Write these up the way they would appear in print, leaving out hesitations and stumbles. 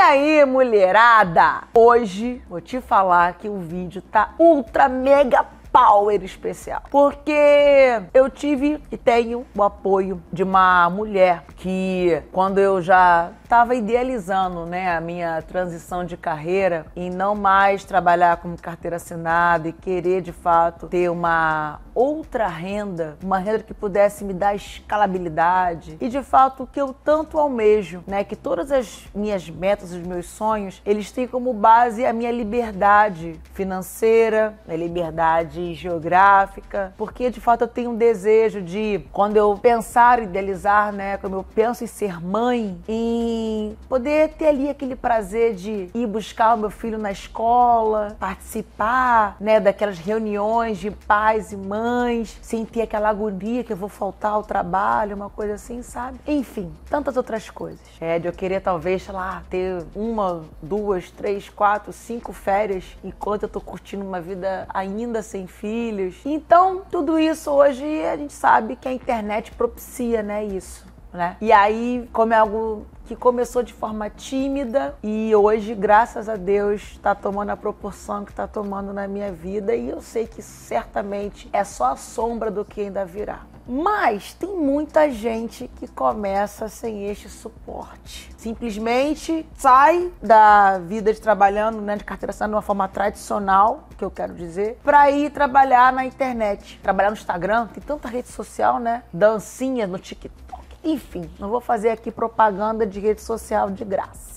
aí, mulherada? Hoje vou te falar que o vídeo tá ultra mega power especial, porque eu tive e tenho o apoio de uma mulher que, quando eu já estava idealizando, né, a minha transição de carreira e não mais trabalhar como carteira assinada e querer de fato ter uma outra renda, uma renda que pudesse me dar escalabilidade e de fato o que eu tanto almejo, né, que todas as minhas metas, os meus sonhos, eles têm como base a minha liberdade financeira, a liberdade geográfica, porque de fato eu tenho um desejo de, quando eu pensar, idealizar, né, como eu penso em ser mãe, em poder ter ali aquele prazer de ir buscar o meu filho na escola, participar, né, daquelas reuniões de pais e mães, sem ter aquela agonia que eu vou faltar ao trabalho, uma coisa assim, sabe? Enfim, tantas outras coisas. De eu querer talvez, sei lá, ter 1, 2, 3, 4, 5 férias enquanto eu tô curtindo uma vida ainda sem filhos. Então, tudo isso hoje a gente sabe que a internet propicia, né, isso, né? E aí, como é algo que começou de forma tímida e hoje, graças a Deus, está tomando a proporção que está tomando na minha vida, e eu sei que certamente é só a sombra do que ainda virá. Mas tem muita gente que começa sem este suporte. Simplesmente sai da vida de trabalhando, né, de carteira assinada de uma forma tradicional, que eu quero dizer, para ir trabalhar na internet. Trabalhar no Instagram, tem tanta rede social, né? Dancinha no TikTok. Enfim, não vou fazer aqui propaganda de rede social de graça.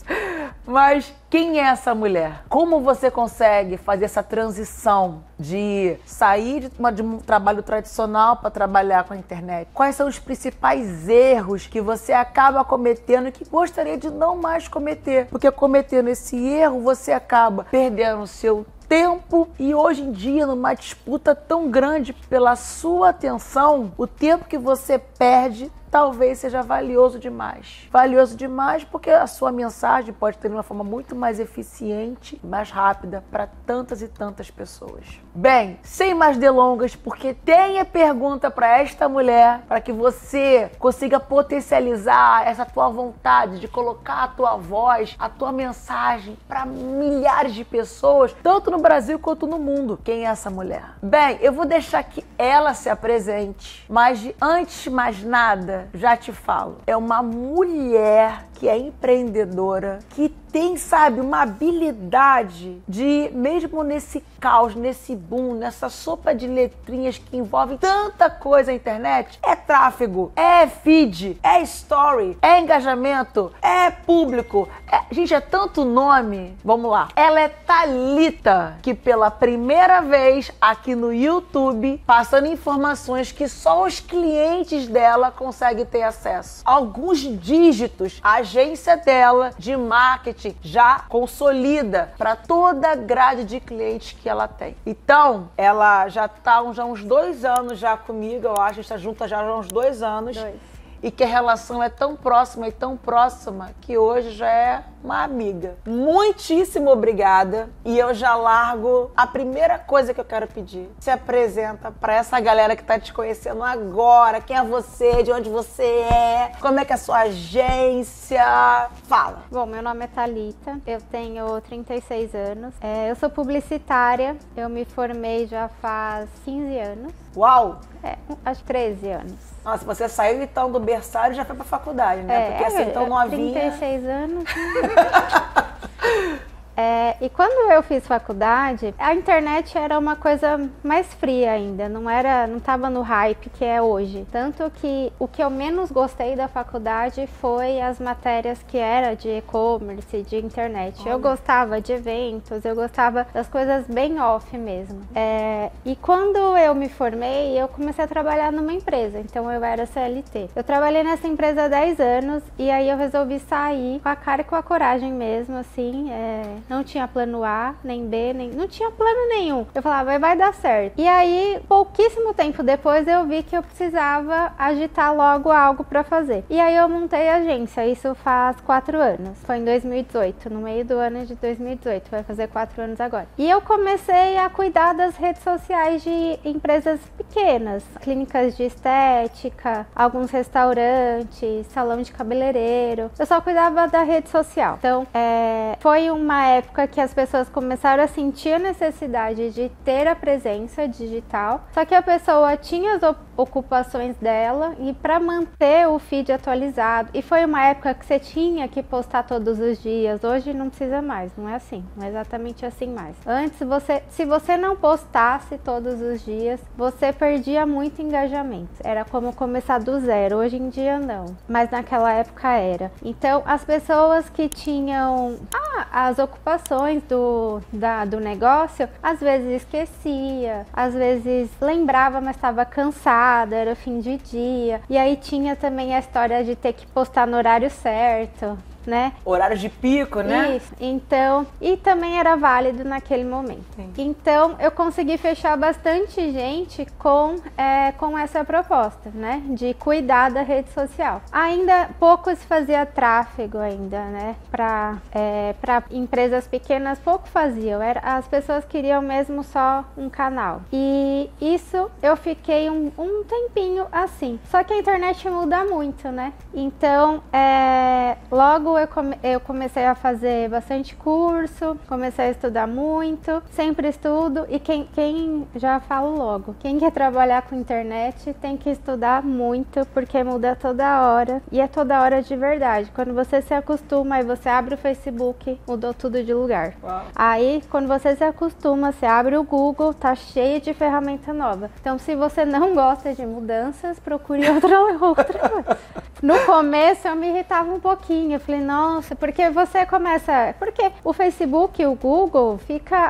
Mas quem é essa mulher? Como você consegue fazer essa transição de sair de um trabalho tradicional para trabalhar com a internet? Quais são os principais erros que você acaba cometendo e que gostaria de não mais cometer? Porque cometendo esse erro, você acaba perdendo o seu tempo, e hoje em dia, numa disputa tão grande pela sua atenção, o tempo que você perde talvez seja valioso demais. Valioso demais porque a sua mensagem pode ter uma forma muito mais eficiente, mais rápida para tantas e tantas pessoas. Bem, sem mais delongas, porque tem a pergunta para esta mulher, para que você consiga potencializar essa tua vontade de colocar a tua voz, a tua mensagem para milhares de pessoas, tanto no Brasil quanto no mundo. Quem é essa mulher? Bem, eu vou deixar que ela se apresente, mas antes de mais nada, já te falo, é uma mulher que é empreendedora, que tem, sabe, uma habilidade de, mesmo nesse caos, nesse boom, nessa sopa de letrinhas que envolve tanta coisa na internet, é tráfego, é feed, é story, é engajamento, é público, gente, é tanto nome. Vamos lá. Ela é Thalita, que pela primeira vez aqui no YouTube, passando informações que só os clientes dela conseguem ter acesso. Alguns dígitos, a agência dela de marketing já consolida para toda a grade de clientes que ela tem. Então, ela já está há uns 2 anos já comigo, eu acho, a gente está junto já há uns 2 anos. E que a relação é tão próxima e tão próxima que hoje já é uma amiga. Muitíssimo obrigada. E eu já largo a primeira coisa que eu quero pedir. Se apresenta para essa galera que tá te conhecendo agora. Quem é você? De onde você é? Como é que é a sua agência? Fala. Bom, meu nome é Thalita. Eu tenho 36 anos. Eu sou publicitária. Eu me formei já faz 15 anos. Uau! Acho 13 anos. Nossa, você saiu então do berçário e já foi pra faculdade, né? Porque assim, tão novinha. 36 anos. E quando eu fiz faculdade, a internet era uma coisa mais fria ainda, não estava no hype que é hoje. Tanto que o que eu menos gostei da faculdade foi as matérias que era de e-commerce, de internet. Olha. Eu gostava de eventos, eu gostava das coisas bem off mesmo. E quando eu me formei, eu comecei a trabalhar numa empresa, então eu era CLT. Eu trabalhei nessa empresa há 10 anos e aí eu resolvi sair com a cara e com a coragem mesmo, assim, não tinha plano A, nem B, não tinha plano nenhum. Eu falava, vai dar certo. E aí, pouquíssimo tempo depois, eu vi que eu precisava agitar logo algo pra fazer. E aí eu montei a agência, isso faz 4 anos. Foi em 2018, no meio do ano de 2018, vai fazer 4 anos agora. E eu comecei a cuidar das redes sociais de empresas pequenas, clínicas de estética, alguns restaurantes, salão de cabeleireiro. Eu só cuidava da rede social. Então, foi uma época que as pessoas começaram a sentir a necessidade de ter a presença digital, só que a pessoa tinha as ocupações dela e para manter o feed atualizado. E foi uma época que você tinha que postar todos os dias. Hoje não precisa mais, não é assim, não é exatamente assim mais. Antes, se você não postasse todos os dias, você perdia muito engajamento. Era como começar do zero. Hoje em dia não, mas naquela época era. Então, as pessoas que tinham as ocupações do negócio, às vezes esquecia, às vezes lembrava, mas estava cansada, era fim de dia. E aí tinha também a história de ter que postar no horário certo, né? Horário de pico, né? Isso. Então, e também era válido naquele momento. Sim. Então, eu consegui fechar bastante gente com essa proposta, né? De cuidar da rede social. Ainda pouco se fazia tráfego ainda, né? Para empresas pequenas, pouco faziam. As pessoas queriam mesmo só um canal. E isso eu fiquei um tempinho assim. Só que a internet muda muito, né? Então, logo eu comecei a fazer bastante curso, comecei a estudar muito, sempre estudo. E quem já falo logo, quem quer trabalhar com internet tem que estudar muito, porque muda toda hora e é toda hora de verdade. Quando você se acostuma e você abre o Facebook, mudou tudo de lugar. Uau. Aí quando você se acostuma, você abre o Google, tá cheio de ferramenta nova. Então se você não gosta de mudanças, procure outra. No começo eu me irritava um pouquinho, eu falei, nossa, porque você começa... Porque o Facebook e o Google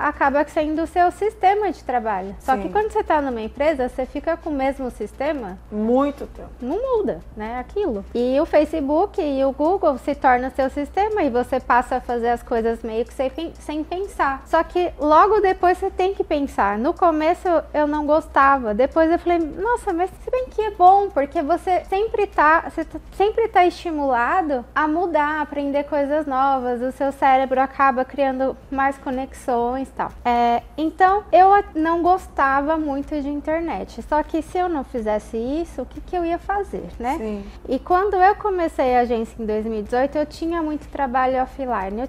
acaba sendo o seu sistema de trabalho. Só Sim. que quando você está numa empresa, você fica com o mesmo sistema... Muito tempo. Não muda, né? Aquilo. E o Facebook e o Google se tornam seu sistema e você passa a fazer as coisas meio que sem pensar. Só que logo depois você tem que pensar. No começo eu não gostava. Depois eu falei, nossa, mas se bem que é bom, porque você sempre tá estimulado a mudar, a aprender coisas novas, o seu cérebro acaba criando mais conexões e tal. Então, eu não gostava muito de internet, só que se eu não fizesse isso, o que eu ia fazer, né? Sim. E quando eu comecei a agência em 2018, eu tinha muito trabalho offline,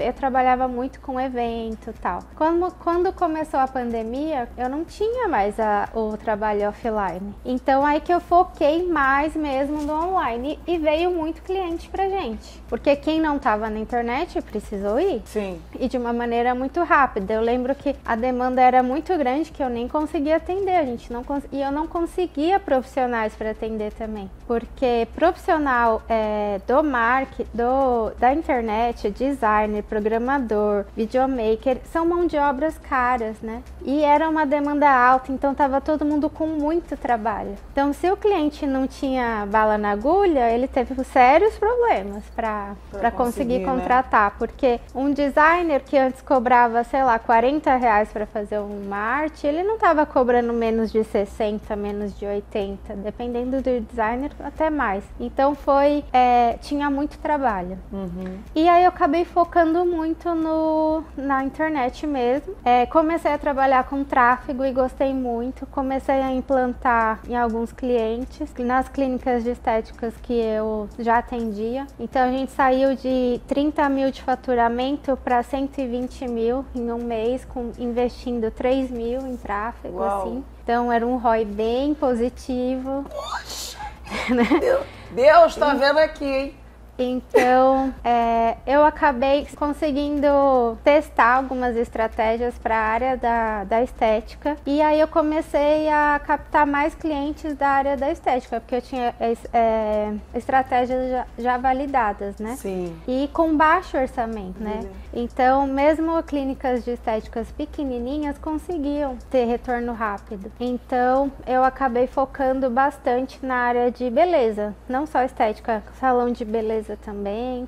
eu trabalhava muito com evento e tal. Quando começou a pandemia, eu não tinha mais o trabalho offline. Então, aí que eu foquei mais mesmo no online e veio muito cliente pra gente. Porque quem não estava na internet precisou ir. Sim. E de uma maneira muito rápida. Eu lembro que a demanda era muito grande, que eu nem conseguia atender. E eu não conseguia profissionais para atender também. Porque profissional do marketing, da internet, designer, programador, videomaker, são mão de obras caras, né? E era uma demanda alta, então tava todo mundo com muito trabalho. Então, se o cliente não tinha bala na agulha, ele teve sérios problemas para conseguir contratar, né? Porque um designer que antes cobrava, sei lá, R$40 para fazer uma arte, ele não estava cobrando menos de 60, menos de 80, dependendo do designer, até mais. Então tinha muito trabalho. Uhum. E aí eu acabei focando muito na internet mesmo. Comecei a trabalhar com tráfego e gostei muito. Comecei a implantar em alguns clientes, nas clínicas de estéticas que eu já atendia. Então a gente saiu de 30 mil de faturamento para 120 mil em um mês, investindo 3 mil em tráfego. Uau. Assim. Então era um ROI bem positivo. Poxa! Deus tá vendo aqui, hein? Então, eu acabei conseguindo testar algumas estratégias para a área da estética. E aí eu comecei a captar mais clientes da área da estética, porque eu tinha estratégias já validadas, né? Sim. E com baixo orçamento, né? Então, mesmo clínicas de estéticas pequenininhas conseguiam ter retorno rápido. Então, eu acabei focando bastante na área de beleza. Não só estética, salão de beleza beleza também,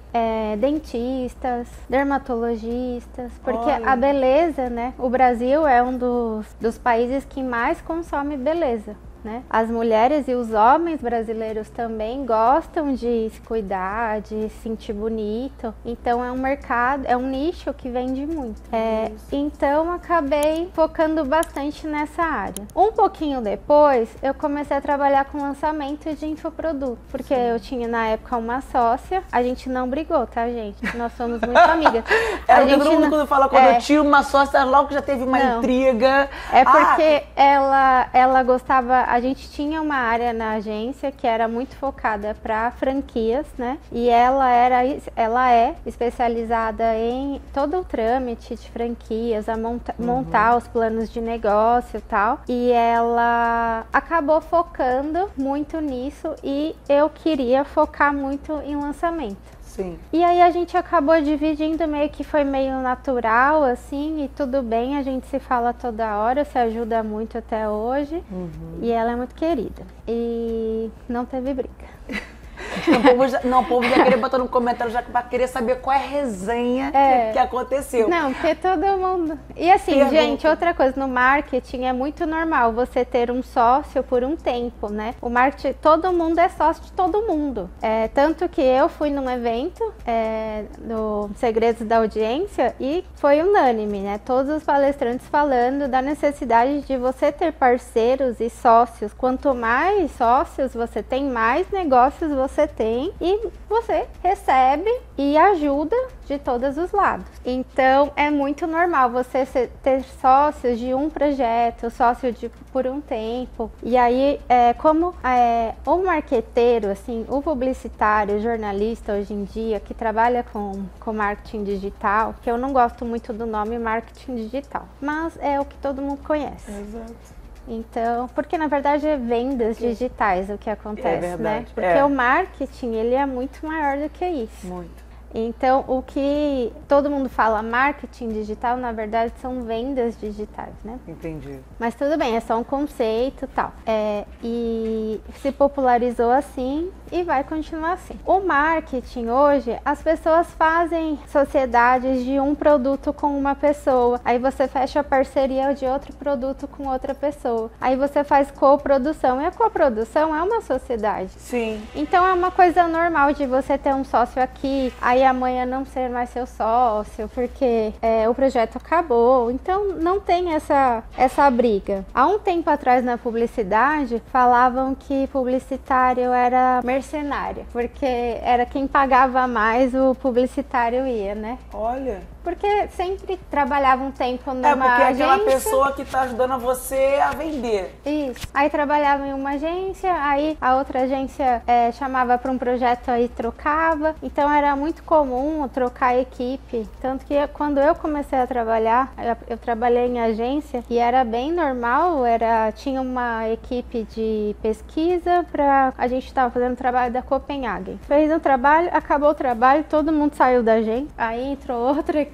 dentistas, dermatologistas, porque Olha. a beleza, né? O Brasil é um dos países que mais consome beleza. Né? As mulheres e os homens brasileiros também gostam de se cuidar, de se sentir bonito. Então é um mercado, é um nicho que vende muito. Então acabei focando bastante nessa área. Um pouquinho depois, eu comecei a trabalhar com lançamento de infoproduto, porque eu tinha na época uma sócia. A gente não brigou, tá, gente? Nós somos muito amigas. Todo mundo quando fala quando eu tinha uma sócia, logo já teve uma intriga. É porque ela gostava. A gente tinha uma área na agência que era muito focada para franquias, né? E ela é especializada em todo o trâmite de franquias, a montar os planos de negócio e tal. E ela acabou focando muito nisso e eu queria focar muito em lançamento. Sim. E aí a gente acabou dividindo, meio que foi meio natural, assim, e tudo bem, a gente se fala toda hora, se ajuda muito até hoje. E ela é muito querida. E não teve briga. O povo já queria botar no comentário, já vai querer saber qual é a resenha que aconteceu. Não, porque todo mundo... E assim, gente, outra coisa, no marketing é muito normal você ter um sócio por um tempo, né? O marketing, todo mundo é sócio de todo mundo. Tanto que eu fui num evento do Segredos da Audiência e foi unânime, né? Todos os palestrantes falando da necessidade de você ter parceiros e sócios. Quanto mais sócios você tem, mais negócios você tem e você recebe e ajuda de todos os lados. Então é muito normal você ter sócios de um projeto, sócio por um tempo. E aí, como o marqueteiro, assim, o publicitário, o jornalista hoje em dia que trabalha com marketing digital, que eu não gosto muito do nome marketing digital, mas é o que todo mundo conhece. Exato. Então, porque na verdade é vendas digitais o que acontece, né? Porque o marketing, ele é muito maior do que isso. Muito. Então, o que todo mundo fala marketing digital, na verdade, são vendas digitais, né? Entendi. Mas tudo bem, é só um conceito e tal. E se popularizou assim e vai continuar assim. O marketing hoje, as pessoas fazem sociedades de um produto com uma pessoa. Aí você fecha a parceria de outro produto com outra pessoa. Aí você faz coprodução. E a coprodução é uma sociedade. Sim. Então é uma coisa normal de você ter um sócio aqui, aí amanhã não ser mais seu sócio, porque o projeto acabou. Então não tem essa briga. Há um tempo atrás na publicidade, falavam que publicitário era mercenário, porque era quem pagava mais, o publicitário ia, né? Olha. Porque sempre trabalhava um tempo numa porque é aquela agência. pessoa que tá ajudando você a vender. Isso. Aí trabalhava em uma agência, aí a outra agência chamava para um projeto, aí trocava. Então era muito comum trocar a equipe. Tanto que quando eu comecei a trabalhar, eu trabalhei em agência e era bem normal, tinha uma equipe de pesquisa a gente estava fazendo o trabalho da Copenhagen. Fez um trabalho, acabou o trabalho, todo mundo saiu da agência, aí entrou outra equipe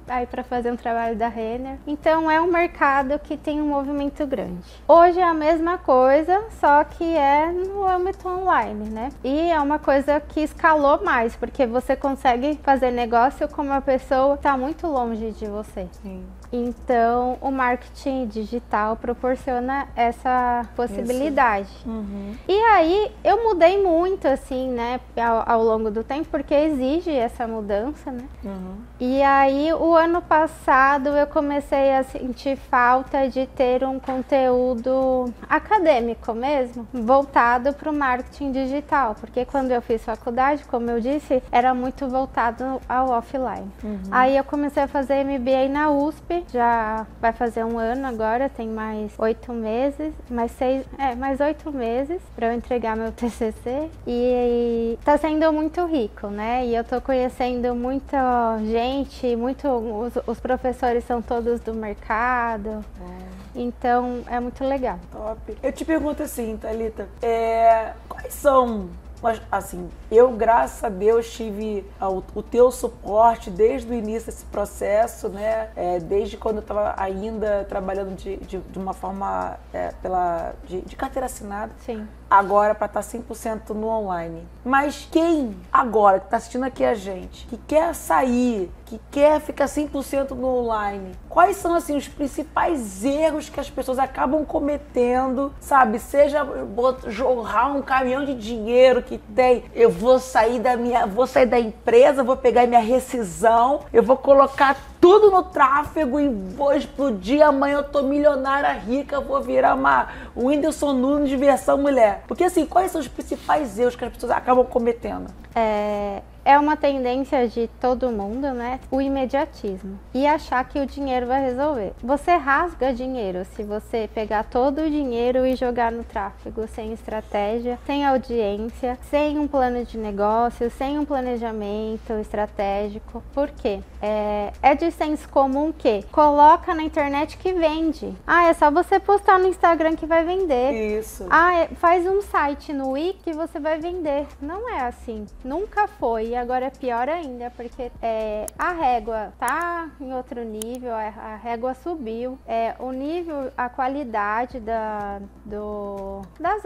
aí para fazer um trabalho da Renner. Então é um mercado que tem um movimento grande. Hoje é a mesma coisa, só que é no âmbito online, né? E é uma coisa que escalou mais, porque você consegue fazer negócio com uma pessoa que está muito longe de você. Sim. Então o marketing digital proporciona essa possibilidade. E aí eu mudei muito, assim, né, ao longo do tempo, porque exige essa mudança, né? E aí o ano passado eu comecei a sentir falta de ter um conteúdo acadêmico mesmo, voltado para o marketing digital, porque quando eu fiz faculdade, como eu disse, era muito voltado ao offline. Aí eu comecei a fazer MBA na USP, já vai fazer um ano agora, tem mais 8 meses, mais 8 meses para eu entregar meu TCC, e tá sendo muito rico, né? E eu tô conhecendo muita gente, os professores são todos do mercado, então é muito legal. Top. Eu te pergunto assim, Thalita, quais são... Mas, assim, eu, graças a Deus, tive o teu suporte desde o início desse processo, né? Desde quando eu estava ainda trabalhando de uma forma de carteira assinada. Sim. agora para estar 100% no online. Mas quem agora que está assistindo aqui a gente, que quer sair, que quer ficar 100% no online, quais são assim os principais erros que as pessoas acabam cometendo, sabe? Seja jorrar um caminhão de dinheiro que tem, eu vou sair da empresa, vou pegar minha rescisão, eu vou colocar tudo no tráfego e vou explodir, amanhã eu tô milionária rica, vou virar uma Whindersson Nunes de versão mulher. Porque assim, quais são os principais erros que as pessoas acabam cometendo? É uma tendência de todo mundo, né? O imediatismo. E achar que o dinheiro vai resolver. Você rasga dinheiro se você pegar todo o dinheiro e jogar no tráfego sem estratégia, sem audiência, sem um plano de negócio, sem um planejamento estratégico. Por quê? É de senso comum que coloca na internet que vende. É só você postar no Instagram que vai vender. Isso. Faz um site no Wix que você vai vender. Não é assim. Nunca foi. E agora é pior ainda, porque a régua tá em outro nível, a régua subiu. O nível, a qualidade das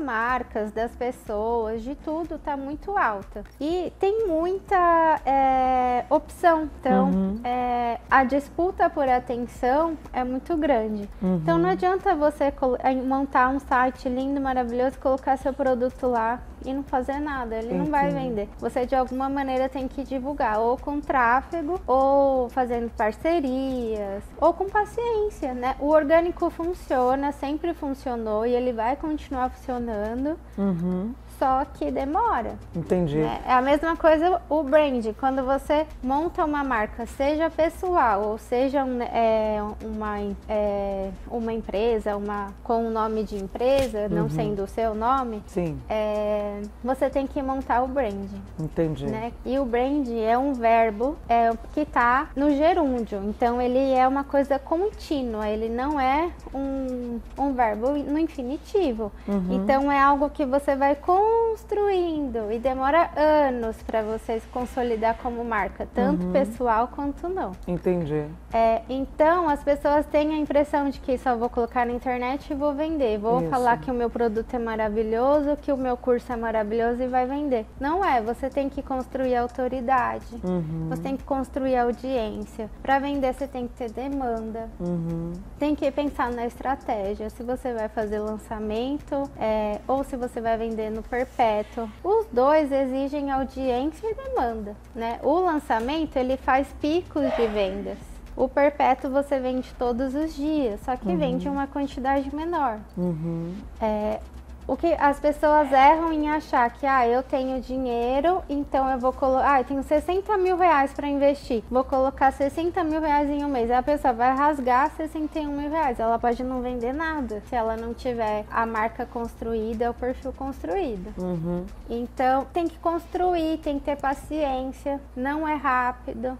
marcas, das pessoas, de tudo tá muito alta. E tem muita opção. Então, a disputa por atenção é muito grande. Então não adianta você montar um site lindo, maravilhoso, colocar seu produto lá e não fazer nada, ele não vai vender. Você de alguma maneira tem que divulgar, ou com tráfego, ou fazendo parcerias, ou com paciência, né? O orgânico funciona, sempre funcionou e ele vai continuar funcionando. Só que demora. Entendi. É a mesma coisa o brand. Quando você monta uma marca, seja pessoal ou seja uma empresa, com o nome de empresa, não sendo o seu nome, sim, você tem que montar o brand. Entendi. Né? E o brand é um verbo que está no gerúndio. Então ele é uma coisa contínua, ele não é um verbo no infinitivo. Então é algo que você vai construindo e demora anos para você se consolidar como marca, tanto pessoal quanto não. Entendi. Então as pessoas têm a impressão de que só vou colocar na internet e vou vender. Vou falar que o meu produto é maravilhoso, que o meu curso é maravilhoso e vai vender. Não é, você tem que construir autoridade, você tem que construir audiência. Para vender você tem que ter demanda, tem que pensar na estratégia, se você vai fazer lançamento ou se você vai vender no perpétuo. Os dois exigem audiência e demanda, né? O lançamento ele faz picos de vendas. O perpétuo você vende todos os dias, só que vende uma quantidade menor. O que as pessoas erram em achar que eu tenho dinheiro, então eu vou colocar, eu tenho 60 mil reais para investir, vou colocar 60 mil reais em um mês. Aí a pessoa vai rasgar 61 mil reais, ela pode não vender nada se ela não tiver a marca construída, o perfil construído. Então tem que construir, tem que ter paciência, não é rápido.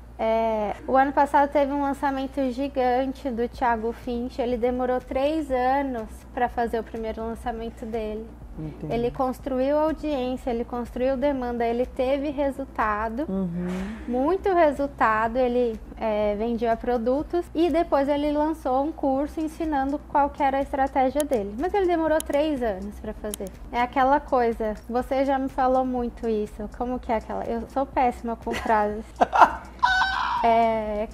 O ano passado teve um lançamento gigante do Thiago Finch, ele demorou 3 anos para fazer o primeiro lançamento dele. Entendi. Ele construiu audiência, ele construiu demanda, ele teve resultado, muito resultado, ele vendia produtos e depois ele lançou um curso ensinando qual que era a estratégia dele. Mas ele demorou 3 anos para fazer. É aquela coisa, você já me falou muito isso, como que é aquela... Eu sou péssima com frases.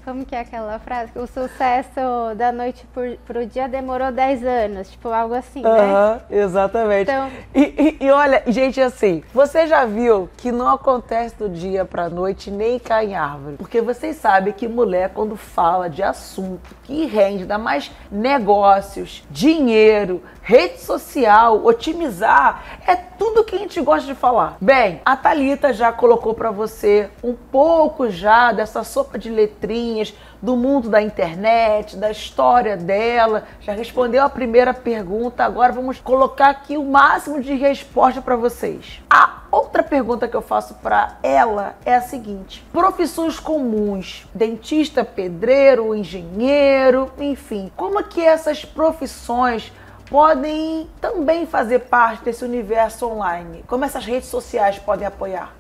Como que é aquela frase? O sucesso da noite pro dia demorou 10 anos, tipo algo assim, né? Exatamente. Então... E olha, gente, assim, você já viu que não acontece do dia pra noite nem cai em árvore? Porque vocês sabem que mulher, quando fala de assunto que rende, dá mais negócios, dinheiro, rede social, otimizar, é tudo que a gente gosta de falar. Bem, a Thalita já colocou pra você um pouco já dessa sopa de letrinhas do mundo da internet, da história dela, já respondeu a primeira pergunta, agora vamos colocar aqui o máximo de resposta para vocês. A outra pergunta que eu faço para ela é a seguinte: profissões comuns, dentista, pedreiro, engenheiro, enfim, como que essas profissões podem também fazer parte desse universo online? Como essas redes sociais podem apoiar?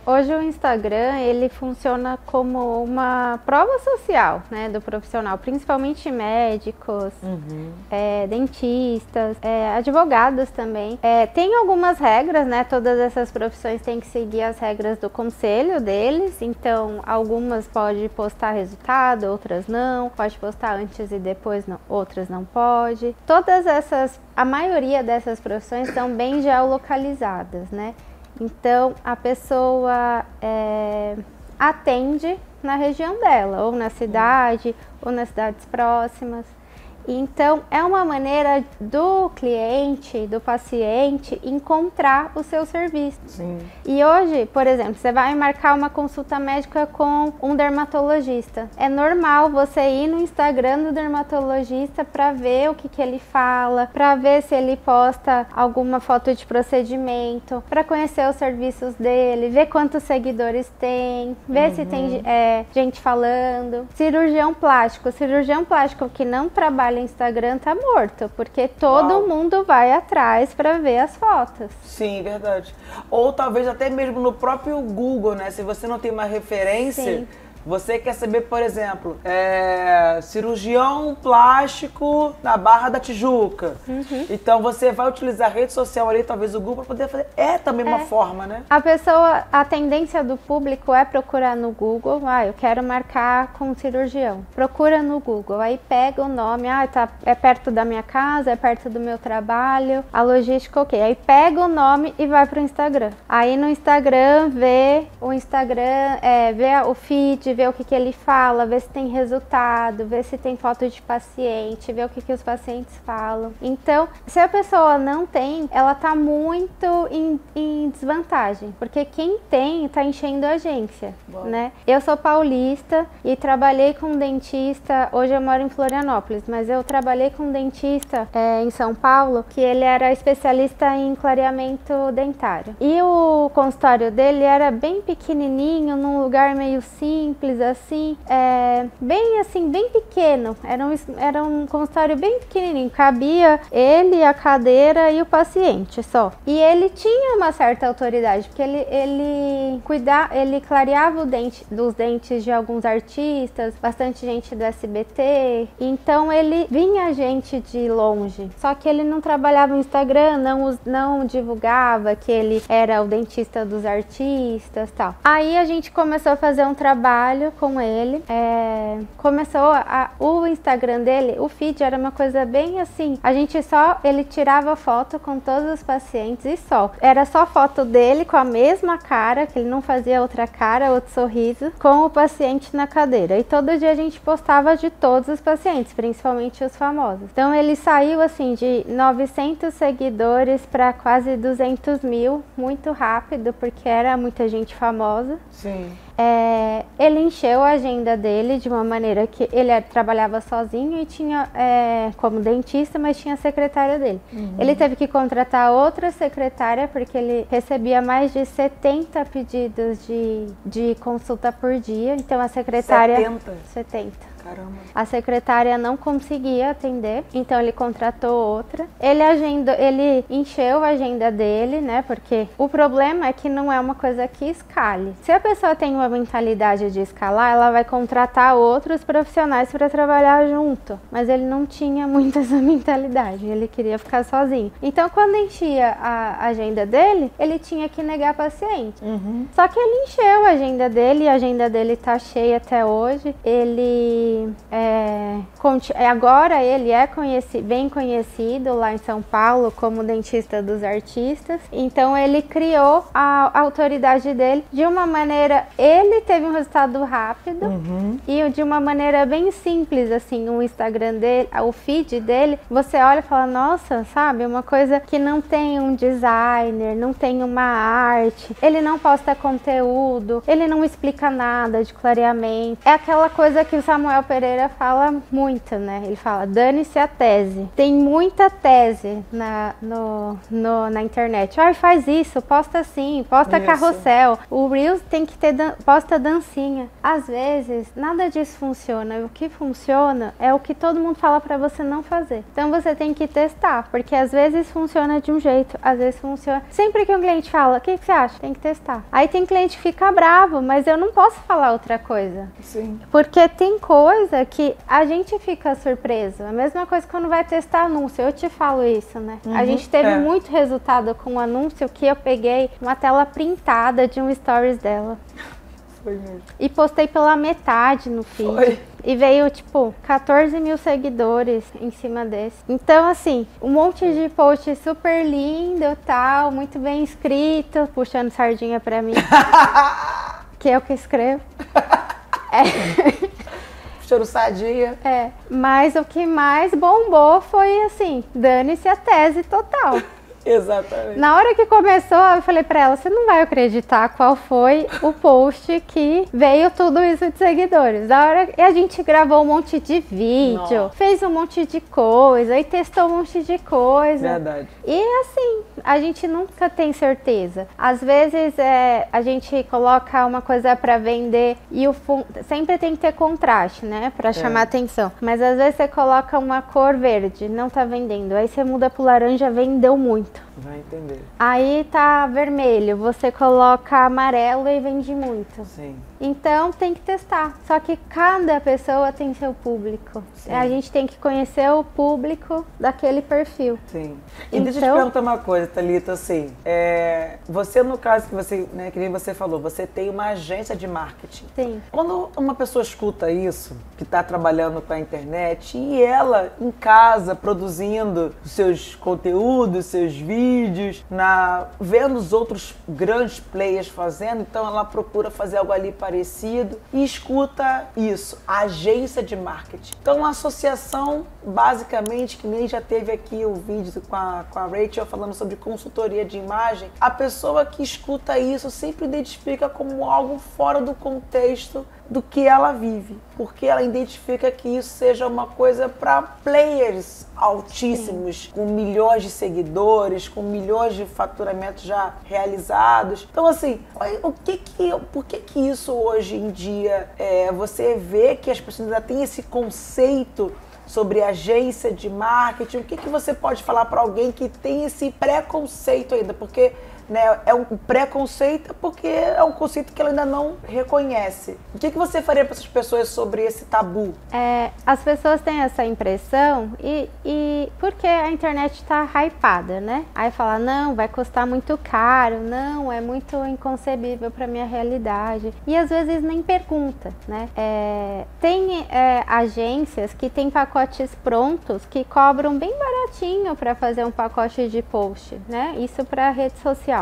Hoje o Instagram, ele funciona como uma prova social, né, do profissional, principalmente médicos, dentistas, advogados também. Tem algumas regras, né, todas essas profissões têm que seguir as regras do conselho deles, então algumas pode postar resultado, outras não, pode postar antes e depois, não, outras não pode. A maioria dessas profissões são bem geolocalizadas, né? Então, a pessoa atende na região dela, ou na cidade, ou nas cidades próximas. Então, é uma maneira do cliente, do paciente, encontrar o seu serviço. Sim. E hoje, por exemplo, você vai marcar uma consulta médica com um dermatologista. É normal você ir no Instagram do dermatologista para ver o que ele fala, para ver se ele posta alguma foto de procedimento, para conhecer os serviços dele, ver quantos seguidores tem, ver se tem gente falando. Cirurgião plástico que não trabalha no Instagram tá morto, porque todo mundo vai atrás para ver as fotos. Sim, verdade. Ou talvez até mesmo no próprio Google, né? Se você não tem uma referência, Sim. Você quer saber, por exemplo, cirurgião plástico na Barra da Tijuca. Então você vai utilizar a rede social ali, talvez o Google, para poder fazer. Também uma forma, né? A tendência do público é procurar no Google, eu quero marcar com um cirurgião. Procura no Google, aí pega o nome, é perto da minha casa, é perto do meu trabalho, a logística, ok. Aí pega o nome e vai pro Instagram. Aí no Instagram, vê o feed, ver o que ele fala, ver se tem resultado, ver se tem foto de paciente, ver o que os pacientes falam. Então, se a pessoa não tem, ela tá muito em desvantagem, porque quem tem tá enchendo a agência, né? Eu sou paulista e trabalhei com um dentista, hoje eu moro em Florianópolis, mas eu trabalhei com um dentista em São Paulo, que ele era especialista em clareamento dentário. E o consultório dele era bem pequenininho, num lugar meio simples, assim, bem pequeno. Era um consultório bem pequenininho, cabia ele, a cadeira e o paciente só. E ele tinha uma certa autoridade, porque ele clareava os dentes de alguns artistas, bastante gente do SBT, então ele vinha gente de longe. Só que ele não trabalhava no Instagram, não divulgava que ele era o dentista dos artistas, tal. Aí a gente começou a fazer um trabalho com ele, o Instagram dele, o feed era uma coisa bem assim, ele tirava foto com todos os pacientes e era só foto dele com a mesma cara, que ele não fazia outra cara, outro sorriso, com o paciente na cadeira, e todo dia a gente postava de todos os pacientes, principalmente os famosos. Então ele saiu assim de 900 seguidores para quase 200 mil, muito rápido, porque era muita gente famosa. Sim. Ele encheu a agenda dele de uma maneira que ele trabalhava sozinho e tinha como dentista, mas tinha a secretária dele. Ele teve que contratar outra secretária porque ele recebia mais de 70 pedidos de consulta por dia. Então a secretária... 70. Caramba. A secretária não conseguia atender, então ele contratou outra. Ele encheu a agenda dele, né? Porque o problema é que não é uma coisa que escale. Se a pessoa tem uma mentalidade de escalar, ela vai contratar outros profissionais para trabalhar junto. Mas ele não tinha muito essa mentalidade, ele queria ficar sozinho. Então, quando enchia a agenda dele, ele tinha que negar paciente. Só que ele encheu a agenda dele, e a agenda dele tá cheia até hoje. Agora ele é bem conhecido lá em São Paulo como dentista dos artistas. Então ele criou a autoridade dele de uma maneira, ele teve um resultado rápido e de uma maneira bem simples, assim, o Instagram dele, o feed dele, você olha e fala, nossa, sabe, uma coisa que não tem um designer, não tem uma arte, ele não posta conteúdo, ele não explica nada de clareamento, é aquela coisa que o Samuel Rafael Pereira fala muito, né? Ele fala, dane-se a tese. Tem muita tese na internet. Ai, faz isso, posta assim, posta Isso. carrossel. O Reels tem que ter, posta dancinha. Às vezes, nada disso funciona. O que funciona é o que todo mundo fala pra você não fazer. Então você tem que testar, porque às vezes funciona de um jeito, às vezes funciona. Sempre que um cliente fala, o que você acha? Tem que testar. Aí tem cliente que fica bravo, mas eu não posso falar outra coisa. Sim. Porque tem coisa que a gente fica surpreso. A mesma coisa quando vai testar anúncio. Eu te falo isso, né? A gente teve muito resultado com um anúncio que eu peguei uma tela printada de um stories dela. Foi mesmo. E postei pela metade no feed. Foi. E veio, tipo, 14 mil seguidores em cima desse. Então, assim, um monte de post super lindo e tal, muito bem escrito, puxando sardinha pra mim. Que é o que escrevo. Puxando sardinha. Mas o que mais bombou foi, assim, dane-se a tese total. Exatamente. Na hora que começou, eu falei pra ela, você não vai acreditar qual foi o post que veio tudo isso de seguidores. Na hora que a gente gravou um monte de vídeo, fez um monte de coisa, e testou um monte de coisa. Verdade. E assim, a gente nunca tem certeza. Às vezes a gente coloca uma coisa pra vender e o fundo sempre tem que ter contraste, né? Pra chamar atenção. Mas às vezes você coloca uma cor verde, não tá vendendo. Aí você muda pro laranja, vendeu muito. Vai entender. Aí tá vermelho, você coloca amarelo e vende muito. Sim. Então tem que testar. Só que cada pessoa tem seu público. Sim. A gente tem que conhecer o público daquele perfil. Sim. E deixa eu te perguntar uma coisa, Thalita, assim, você no caso que você, né, que nem você falou, você tem uma agência de marketing. Sim. Quando uma pessoa escuta isso, que está trabalhando com a internet, e ela em casa produzindo os seus conteúdos, seus vídeos, vendo os outros grandes players fazendo, então ela procura fazer algo ali parecido e escuta isso, a agência de marketing. Então a associação, basicamente, que nem já teve aqui o vídeo com a Rachel falando sobre consultoria de imagem, a pessoa que escuta isso sempre identifica como algo fora do contexto do que ela vive, porque ela identifica que isso seja uma coisa para players altíssimos, com milhões de seguidores, com milhões de faturamentos já realizados. Então, assim, por que isso hoje em dia você vê que as pessoas ainda têm esse conceito sobre agência de marketing? O que você pode falar para alguém que tem esse preconceito ainda? Porque é um preconceito porque é um conceito que ela ainda não reconhece. O que você faria para essas pessoas sobre esse tabu? As pessoas têm essa impressão e porque a internet está hypada, né? Aí fala, não, vai custar muito caro, não, é muito inconcebível para minha realidade. E às vezes nem pergunta, né? Tem agências que têm pacotes prontos que cobram bem baratinho para fazer um pacote de post, né? Isso para rede social.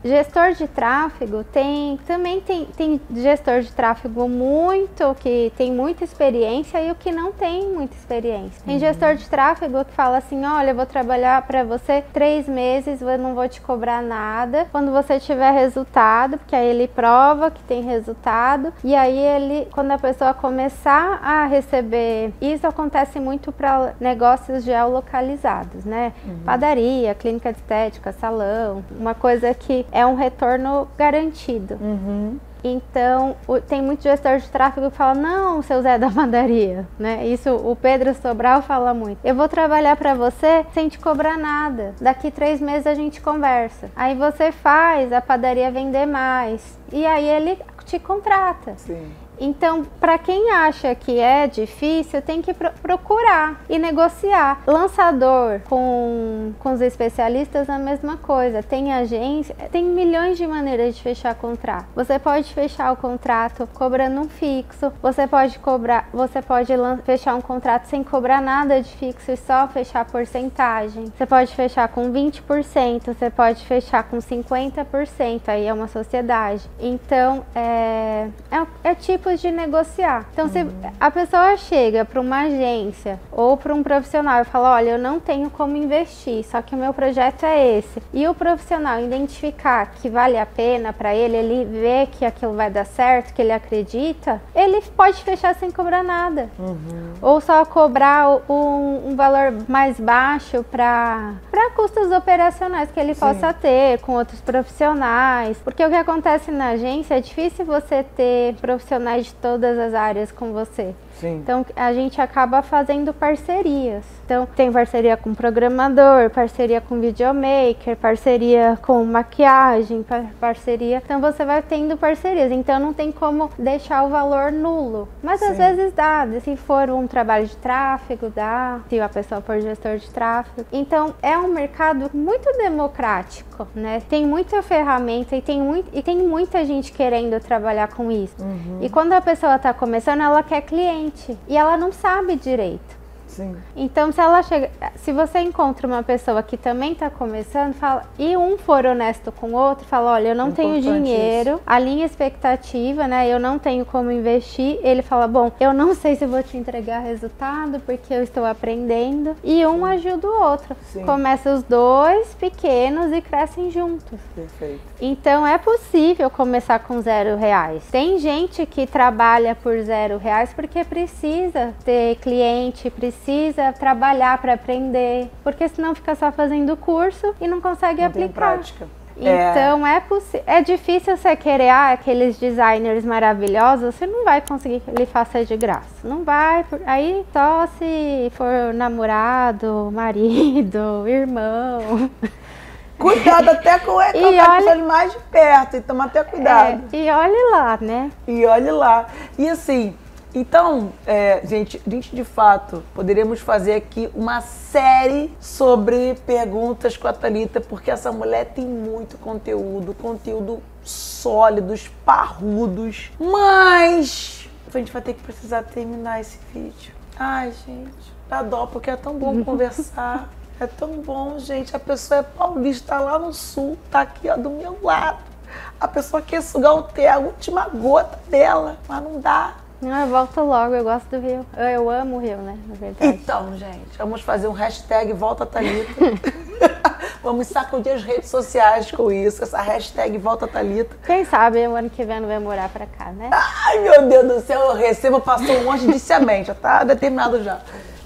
Gestor de tráfego também tem gestor de tráfego que tem muita experiência e o que não tem muita experiência. Tem gestor de tráfego que fala assim, olha, eu vou trabalhar para você 3 meses, eu não vou te cobrar nada. Quando você tiver resultado, porque aí ele prova que tem resultado, e aí quando a pessoa começar a receber, isso acontece muito para negócios geolocalizados, né? Padaria, clínica de estética, salão, uma coisa que é um retorno garantido. Então, tem muito gestor de tráfego que fala, não, seu Zé da padaria, né? Isso o Pedro Sobral fala muito. Eu vou trabalhar para você sem te cobrar nada. Daqui 3 meses a gente conversa. Aí você faz a padaria vender mais. E aí ele te contrata. Sim. Então, para quem acha que é difícil, tem que procurar e negociar. Lançador com os especialistas, a mesma coisa. Tem agência, tem milhões de maneiras de fechar contrato. Você pode fechar o contrato cobrando um fixo, você pode fechar um contrato sem cobrar nada de fixo e só fechar porcentagem. Você pode fechar com 20%, você pode fechar com 50%, aí é uma sociedade. Então, é tipo tipos de negociar. Então, se a pessoa chega para uma agência ou para um profissional e fala, olha, eu não tenho como investir, só que o meu projeto é esse. E o profissional identificar que vale a pena para ele, ele vê que aquilo vai dar certo, que ele acredita, ele pode fechar sem cobrar nada. Ou só cobrar um valor mais baixo para custos operacionais que ele possa ter com outros profissionais. Porque o que acontece na agência é difícil você ter profissionais de todas as áreas com você. Sim. Então a gente acaba fazendo parcerias. Então tem parceria com programador, parceria com videomaker, parceria com maquiagem, parceria. Então você vai tendo parcerias. Então não tem como deixar o valor nulo. Mas às vezes dá. Se for um trabalho de tráfego, dá. Se a pessoa for gestor de tráfego. Então é um mercado muito democrático, né? Tem muita ferramenta e tem muita gente querendo trabalhar com isso. E quando a pessoa está começando, ela quer cliente. E ela não sabe direito. Sim. Então, se você encontra uma pessoa que também está começando, e um for honesto com o outro, fala, olha, eu não tenho dinheiro, alinha expectativa, né? Eu não tenho como investir. Ele fala, bom, eu não sei se vou te entregar resultado porque eu estou aprendendo. E um ajuda o outro. Sim. Começa os dois pequenos e crescem juntos. Perfeito. Então é possível começar com R$0. Tem gente que trabalha por R$0 porque precisa ter cliente, precisa trabalhar para aprender, porque senão fica só fazendo curso e não consegue Não aplicar. tem prática. Então é difícil você querer aqueles designers maravilhosos, você não vai conseguir que ele faça de graça. Não vai, aí só se for namorado, marido, irmão. Cuidado até com a pessoa mais de perto, então até cuidado. E olhe lá, né? E olhe lá. E assim, então, gente, de fato, poderíamos fazer aqui uma série sobre perguntas com a Thalita, porque essa mulher tem muito conteúdo sólidos, parrudos, mas a gente vai ter que precisar terminar esse vídeo. Ai, gente, dá dó, porque é tão bom conversar. É tão bom, gente. A pessoa é paulista, tá lá no sul, tá aqui, ó, do meu lado. A pessoa quer sugar a última gota dela, mas não dá. Não, eu volto logo, eu gosto do Rio. Eu amo o Rio, né, na verdade. Então, gente, vamos fazer um hashtag Volta Thalita. Vamos sacudir as redes sociais com isso, essa hashtag Volta Thalita. Quem sabe o ano que vem não vai morar pra cá, né? Ai, meu Deus do céu, eu recebo, passou um monte de semente, já tá determinado já.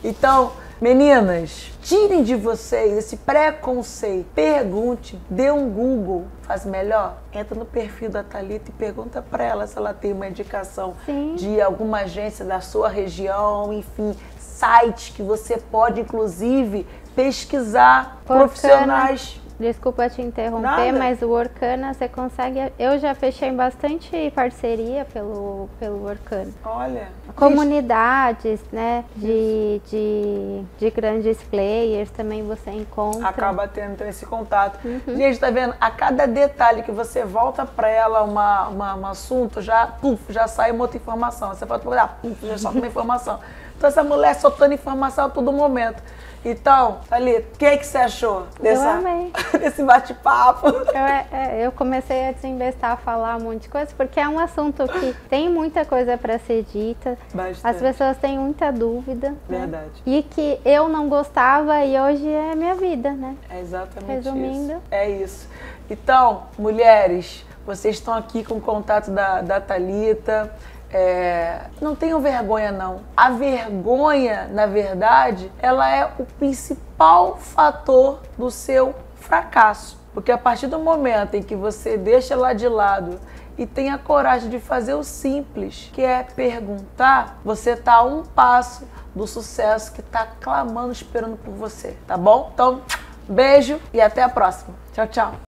Então, meninas, tirem de vocês esse preconceito, pergunte, dê um Google, faz melhor, entra no perfil da Thalita e pergunta pra ela se ela tem uma indicação de alguma agência da sua região, enfim, sites que você pode, inclusive, pesquisar profissionais. Desculpa te interromper, mas o Workana você consegue. Eu já fechei bastante parceria pelo Workana. Olha. Comunidades, né? De grandes players também você encontra. Acaba tendo esse contato. Gente, tá vendo? A cada detalhe que você volta pra ela um assunto, já sai uma outra informação. Você pode procurar, já solta uma informação. Então essa mulher soltando informação a todo momento. Então, Thalita, o que você achou desse bate-papo? Eu comecei a desinvestar, a falar um monte de coisa, porque é um assunto que tem muita coisa para ser dita. Bastante. As pessoas têm muita dúvida. Verdade. Né? E que eu não gostava e hoje é minha vida, né? É exatamente Resumindo. isso. É isso. Então, mulheres, vocês estão aqui com o contato da Thalita. Não tenham vergonha, não. A vergonha, na verdade, ela é o principal fator do seu fracasso. Porque a partir do momento em que você deixa ela de lado e tem a coragem de fazer o simples, que é perguntar, você está a um passo do sucesso que está clamando, esperando por você, tá bom? Então, beijo e até a próxima. Tchau, tchau.